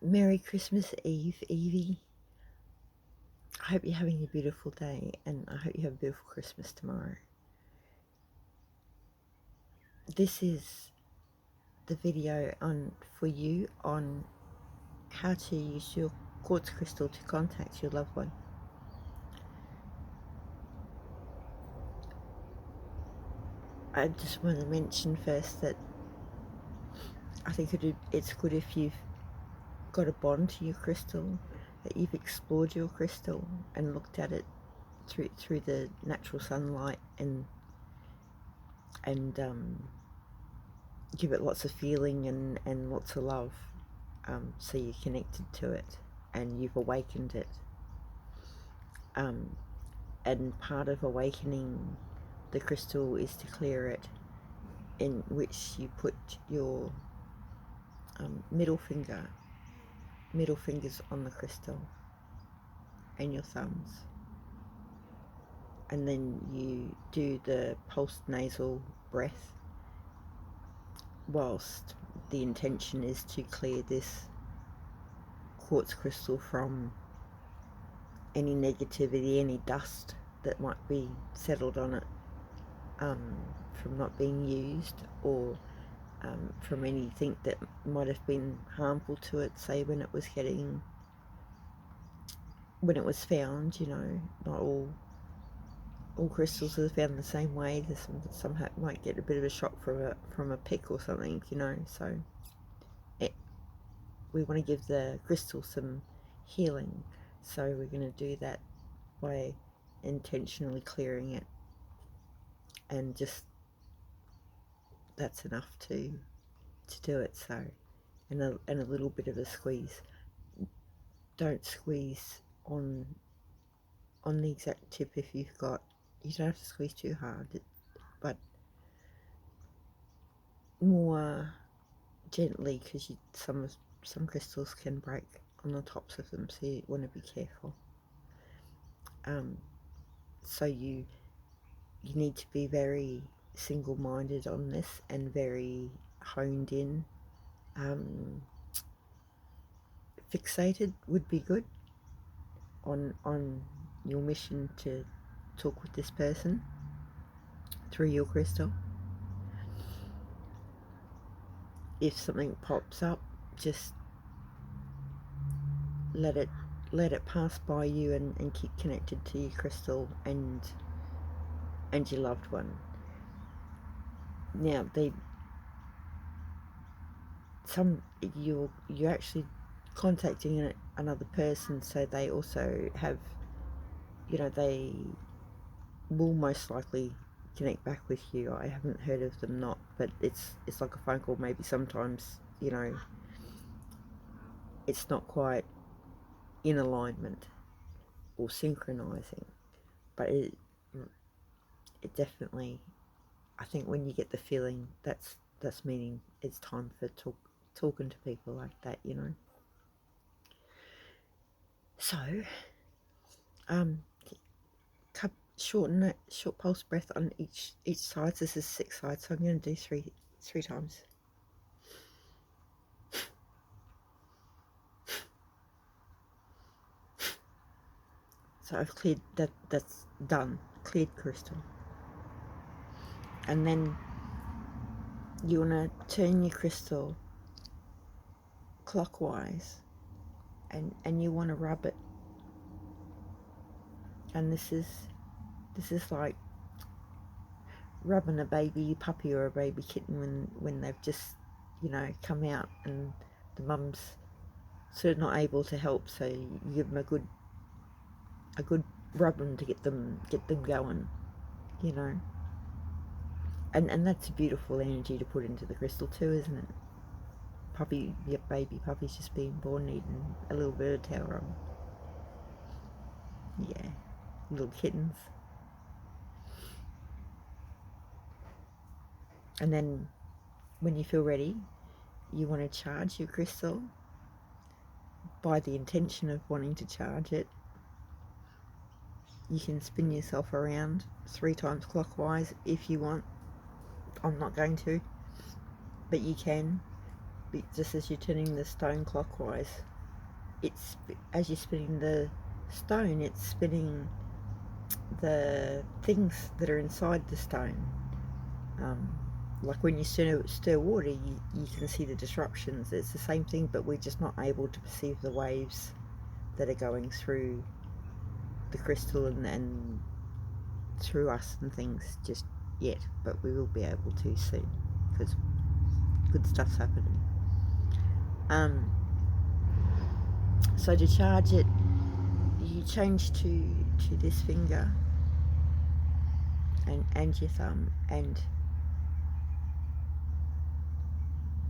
Merry Christmas Eve, Evie. I hope you're having a beautiful day, and I hope you have a beautiful Christmas tomorrow. This is the video for you on how to use your quartz crystal to contact your loved one. I just want to mention first that I think it's good if you've got a bond to your crystal, that you've explored your crystal and looked at it through the natural sunlight and give it lots of feeling and lots of love, so you're connected to it and you've awakened it, and part of awakening the crystal is to clear it, in which you put your middle fingers on the crystal and your thumbs, and then you do the pulsed nasal breath, whilst the intention is to clear this quartz crystal from any negativity, any dust that might be settled on it, from not being used, or from anything that might have been harmful to it, say when it was found. You know, not all crystals are found the same way. There's some might get a bit of a shock from a pick or something, you know. So we want to give the crystal some healing, so we're going to do that by intentionally clearing it, and just that's enough to do it. So and a little bit of a squeeze. Don't squeeze on the exact tip. If you don't have to squeeze too hard, but more gently, because some crystals can break on the tops of them, so you want to be careful. So you need to be very single-minded on this and very honed in. Fixated would be good on your mission to talk with this person through your crystal. If something pops up, just let it pass by you, and keep connected to your crystal and your loved one. Now you're actually contacting another person, so they also have, they will most likely connect back with you. I haven't heard of them not, but it's like a phone call. Maybe sometimes, it's not quite in alignment or synchronizing, but it definitely, I think when you get the feeling, that's meaning it's time for talking to people like that, So short pulse breath on each side. This is 6 sides, so I'm going to do three times. So I've cleared that's done, cleared crystal. And then you want to turn your crystal clockwise, and you want to rub it. And this is like rubbing a baby puppy or a baby kitten when they've just, come out, and the mum's sort of not able to help, so you give them a good rubbing to get them going, and that's a beautiful energy to put into the crystal too, isn't it? Baby puppy's just being born, needing a little bit of towel on. Yeah, little kittens. And then when you feel ready, you want to charge your crystal by the intention of wanting to charge it. You can spin yourself around 3 times clockwise if you want. I'm not going to, but you can, just as you're turning the stone clockwise. it's, as you're spinning the stone, it's spinning the things that are inside the stone. Like when you stir water, you can see the disruptions. It's the same thing, but we're just not able to perceive the waves that are going through the crystal and through us and things just yet, but we will be able to soon because good stuff's happening. So to charge it, you change to this finger and your thumb, and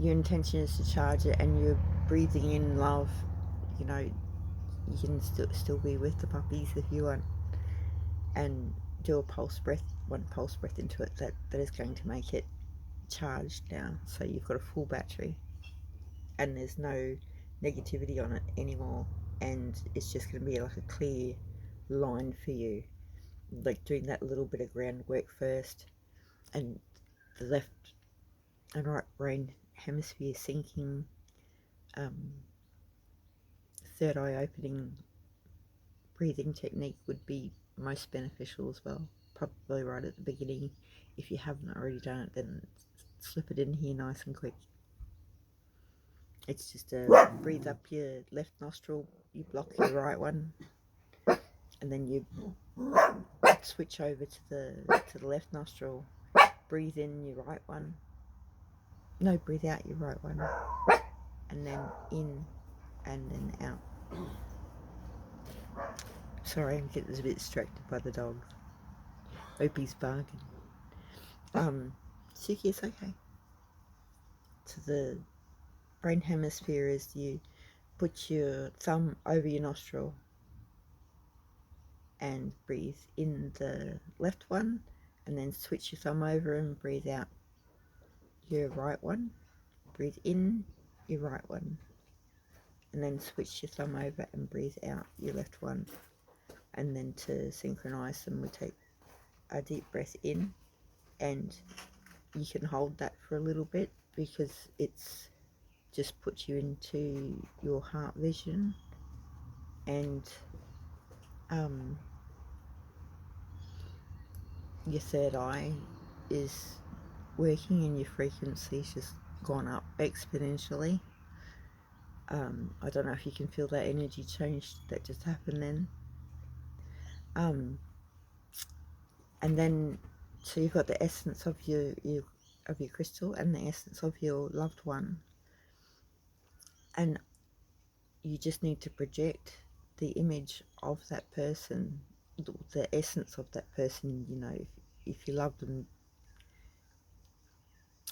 your intention is to charge it, and you're breathing in love. You know, you can still be with the puppies if you want, and do a pulse breath, one pulse breath into it that is going to make it charged now. So you've got a full battery and there's no negativity on it anymore, and it's just going to be like a clear line for you, like doing that little bit of groundwork first, and the left and right brain hemisphere syncing, third eye opening breathing technique would be most beneficial as well, probably right at the beginning. If you haven't already done it, then slip it in here nice and quick. It's just a breathe up your left nostril, you block your right one, and then you switch over to the left nostril, breathe in your right one, no, breathe out your right one, and then in and then out. Sorry, I'm getting a bit distracted by the dog. Hope he's barking. Suki, it's okay. So the brain hemisphere is you put your thumb over your nostril and breathe in the left one, and then switch your thumb over and breathe out your right one. Breathe in your right one, and then switch your thumb over and breathe out your left one. And then to synchronize them, we take a deep breath in, and you can hold that for a little bit because it's just puts you into your heart vision, and your third eye is working and your frequency's just gone up exponentially. I don't know if you can feel that energy change that just happened then. And then so you've got the essence of your crystal and the essence of your loved one, and you just need to project the image of that person, the essence of that person. You know, if you love them,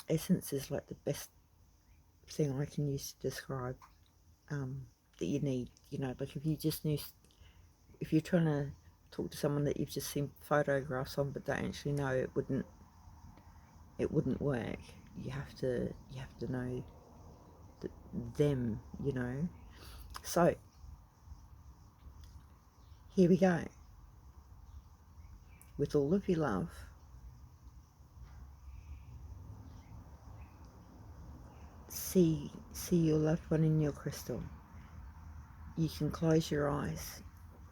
essence is like the best thing I can use to describe that you need. You know, like if you just knew, if you're trying to talk to someone that you've just seen photographs on but don't actually know, it wouldn't work. You have to know them, you know. So here we go. With all of your love, see your loved one in your crystal. You can close your eyes.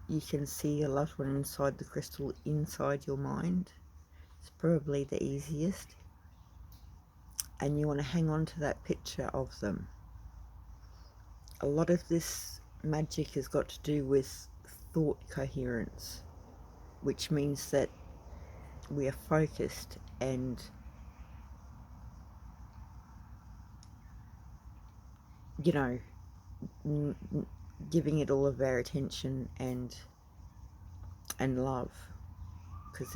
You can see your loved one inside the crystal, inside your mind. It's probably the easiest. And you want to hang on to that picture of them. A lot of this magic has got to do with thought coherence, which means that we are focused and, you know, giving it all of our attention and love, because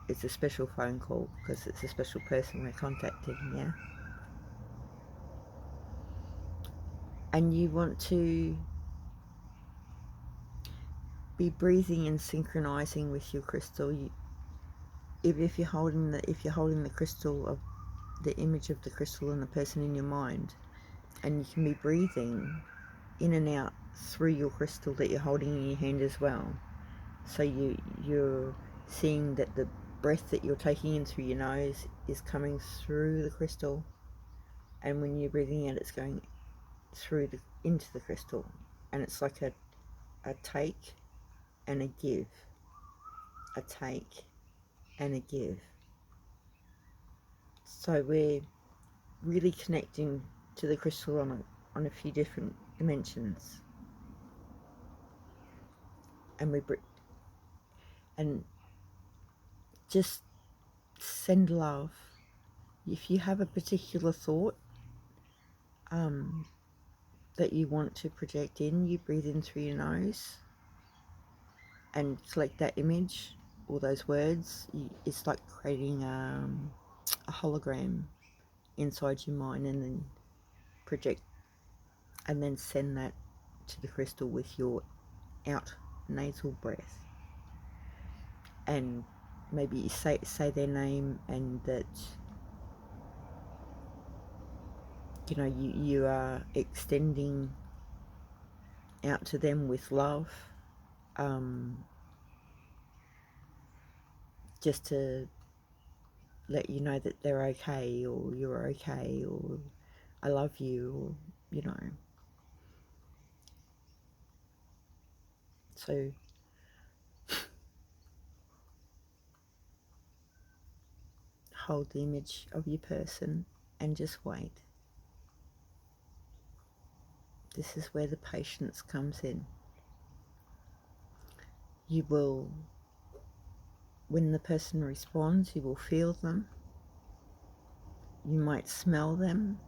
it's a special phone call, because it's a special person we're contacting. Yeah. And you want to be breathing and synchronizing with your crystal. If you're holding the crystal, of the image of the crystal and the person in your mind, and you can be breathing in and out through your crystal that you're holding in your hand as well. So you're seeing that the breath that you're taking in through your nose is coming through the crystal, and when you're breathing out, it's going through into the crystal. and it's like a take and a give, a take and a give. So we're really connecting to the crystal on a few different dimensions, and and just send love. If you have a particular thought that you want to project in, you breathe in through your nose and collect that image or those words. It's like creating a hologram inside your mind, and then project and then send that to the crystal with your out nasal breath. And maybe you say their name, and that you are extending out to them with love, just to let you know that they're okay, or you're okay, or I love you, or so hold the image of your person and just wait. This is where the patience comes in. You will, when the person responds, you will feel them. You might smell them.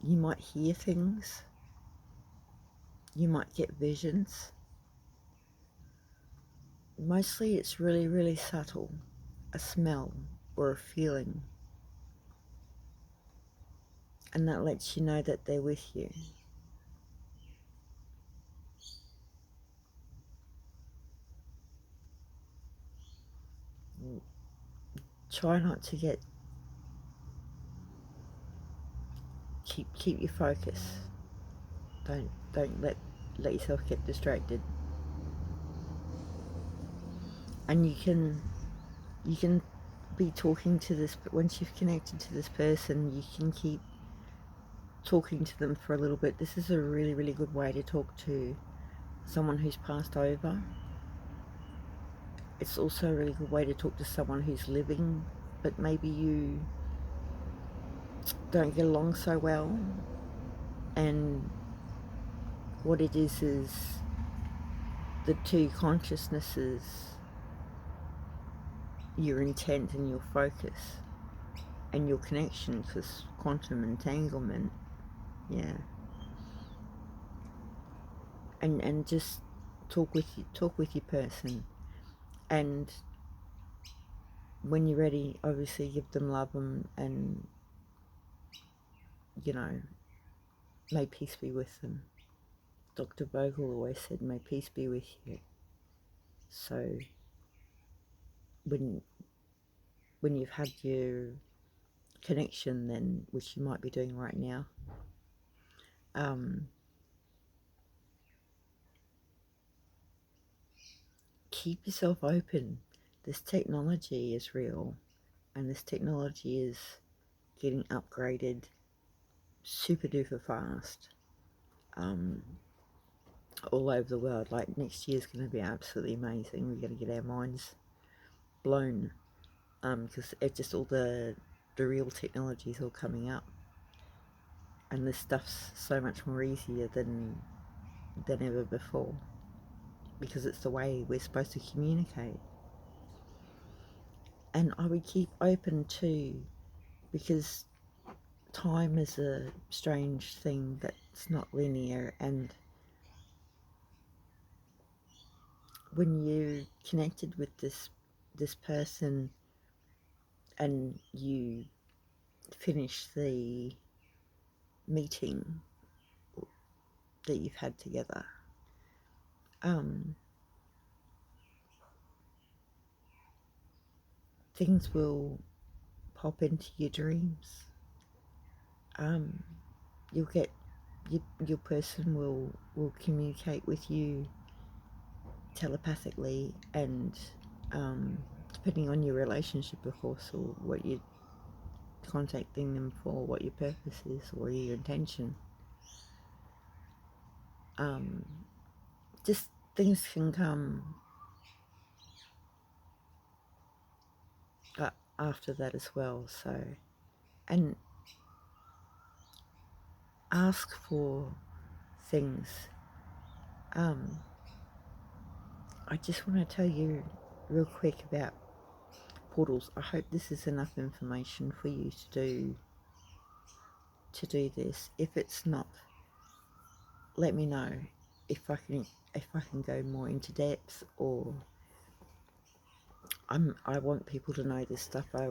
You might hear things. You might get visions. Mostly it's really, really subtle, a smell or a feeling. And that lets you know that they're with you. Try not to keep your focus. Don't let yourself get distracted. And you can be talking to this, but once you've connected to this person, you can keep talking to them for a little bit. This is a really, really good way to talk to someone who's passed over. It's also a really good way to talk to someone who's living, but maybe you don't get along so well. And what it is the two consciousnesses, your intent and your focus and your connection, because quantum entanglement, yeah. And just talk with your person, and when you're ready, obviously give them love, and may peace be with them. Dr. Bogle always said, may peace be with you. So when you've had your connection, then, which you might be doing right now, keep yourself open. This technology is real, and this technology is getting upgraded super duper fast, all over the world. Like, next year's going to be absolutely amazing. We're going to get our minds blown, because it's just all the real technology is all coming up, and this stuff's so much more easier than ever before, because it's the way we're supposed to communicate. And I would keep open too, because time is a strange thing that's not linear, and when you connected with this person and you finish the meeting that you've had together, things will pop into your dreams. You'll get your person will communicate with you telepathically, and depending on your relationship, of course, or what you're contacting them for, what your purpose is or your intention. just things can come after that as well. So, and ask for things. I just want to tell you real quick about portals. I hope this is enough information for you to do this. If it's not, let me know if I can go more into depth, or I want people to know this stuff. I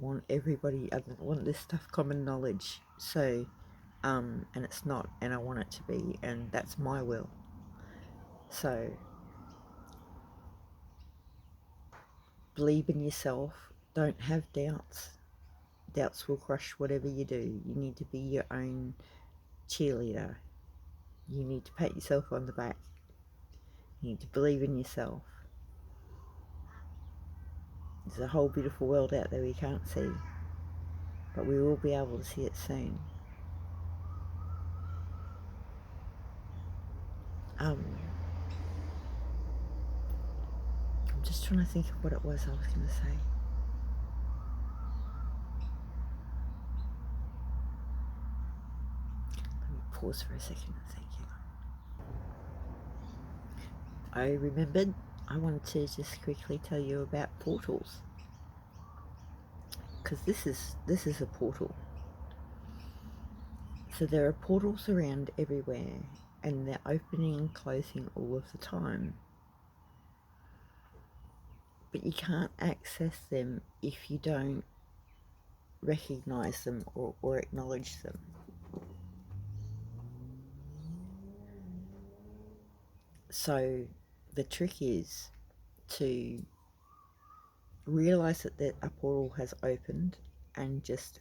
want everybody. I want this stuff common knowledge. So, and it's not, and I want it to be, and that's my will. So, believe in yourself. Don't have doubts. Doubts will crush whatever you do. You need to be your own cheerleader. You need to pat yourself on the back. You need to believe in yourself. There's a whole beautiful world out there we can't see, but we will be able to see it soon. I'm just trying to think of what it was I was going to say. Let me pause for a second and think. I remembered I wanted to just quickly tell you about portals, because this is a portal. So there are portals around everywhere, and they're opening and closing all of the time. But you can't access them if you don't recognize them or acknowledge them. So the trick is to realize that a portal has opened, and just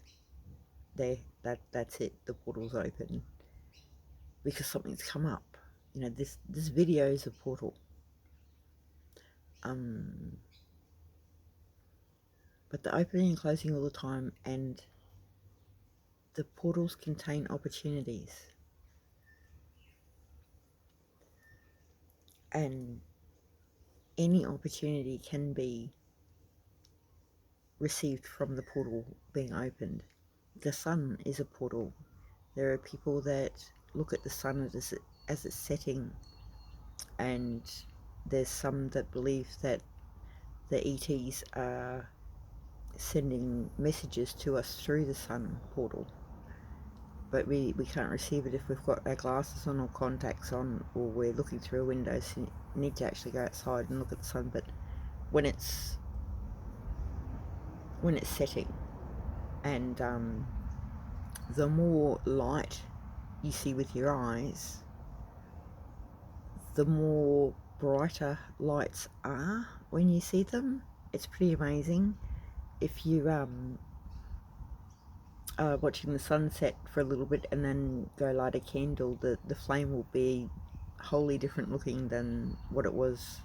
that's it, the portal's open because something's come up. You know, this video is a portal. But they're opening and closing all the time, and the portals contain opportunities. And any opportunity can be received from the portal being opened. The sun is a portal. There are people that look at the sun as it's setting, and there's some that believe that the ETs are sending messages to us through the sun portal, but we can't receive it if we've got our glasses on or contacts on, or we're looking through a window. So you need to actually go outside and look at the sun. But when it's setting, and the more light you see with your eyes, the more brighter lights are when you see them. It's pretty amazing. If you are watching the sunset for a little bit and then go light a candle, the flame will be wholly different looking than what it was.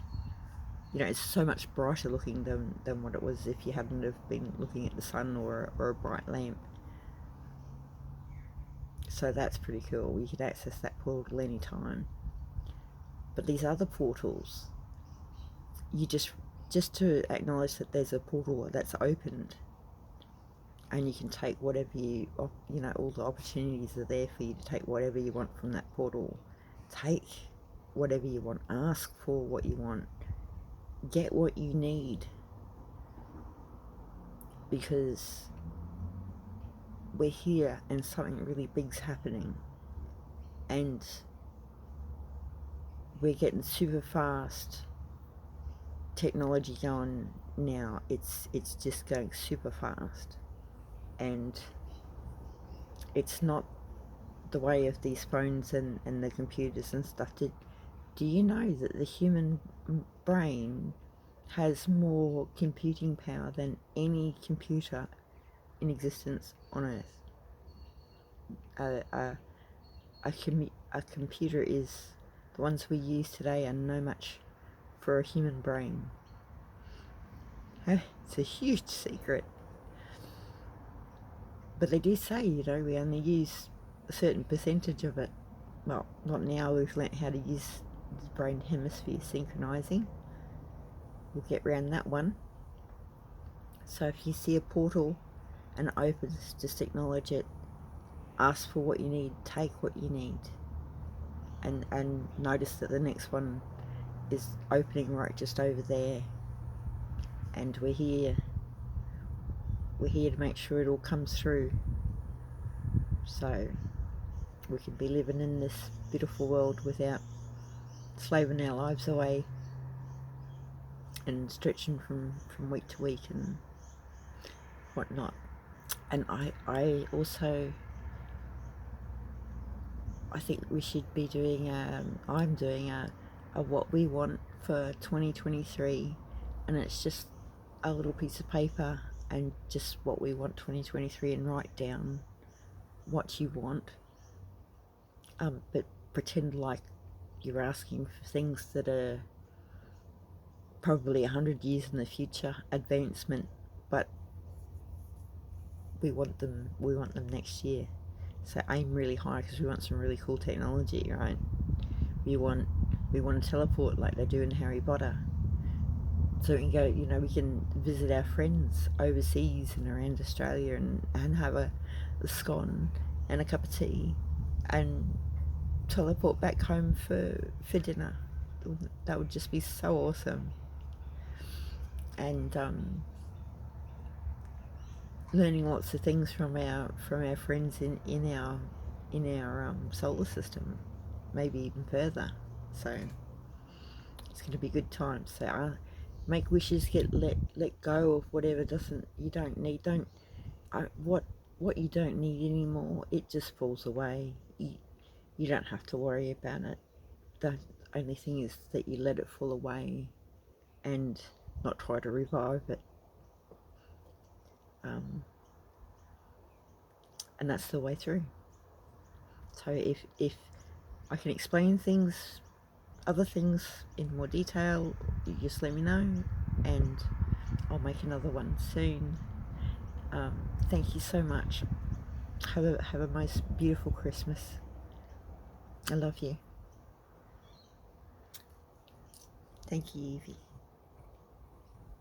You know, it's so much brighter looking than what it was if you hadn't have been looking at the sun or a bright lamp. So that's pretty cool. You could access that portal anytime. But these other portals, you just to acknowledge that there's a portal that's opened, and you can take whatever you know, all the opportunities are there for you to take whatever you want from that portal. Take whatever you want. Ask for what you want. Get what you need. Because we're here and something really big's happening. And we're getting super fast technology going now. It's just going super fast. And it's not the way of these phones and the computers and stuff. Do you know that the human brain has more computing power than any computer in existence on Earth? A computer is, the ones we use today are no match for a human brain. It's a huge secret. But they do say, you know, we only use a certain percentage of it. well, not now, we've learnt how to use the brain hemisphere synchronizing. We'll get around that one. So if you see a portal and it opens, just acknowledge it, ask for what you need, take what you need, and notice that the next one is opening right just over there, and we're here to make sure it all comes through, so we can be living in this beautiful world without slaving our lives away and stretching from week to week and whatnot. And I also, I think we should be doing I'm doing a what we want for 2023, and it's just a little piece of paper and just what we want 2023, and write down what you want, but pretend like you're asking for things that are probably 100 years in the future advancement, but we want them next year. So aim really high, because we want some really cool technology, right? We want to teleport like they do in Harry Potter, so we can go, you know, we can visit our friends overseas and around Australia, and have a scone and a cup of tea and teleport back home for dinner. That would just be so awesome. And learning lots of things from our friends in our solar system, maybe even further. So it's going to be good times. So make wishes, let go of whatever you don't need. What you don't need anymore, it just falls away. You don't have to worry about it. The only thing is that you let it fall away and not try to revive it. And that's the way through. So if I can explain other things in more detail, you just let me know, and I'll make another one soon. Thank you so much. Have a most beautiful Christmas. I love you. Thank you, Yvie.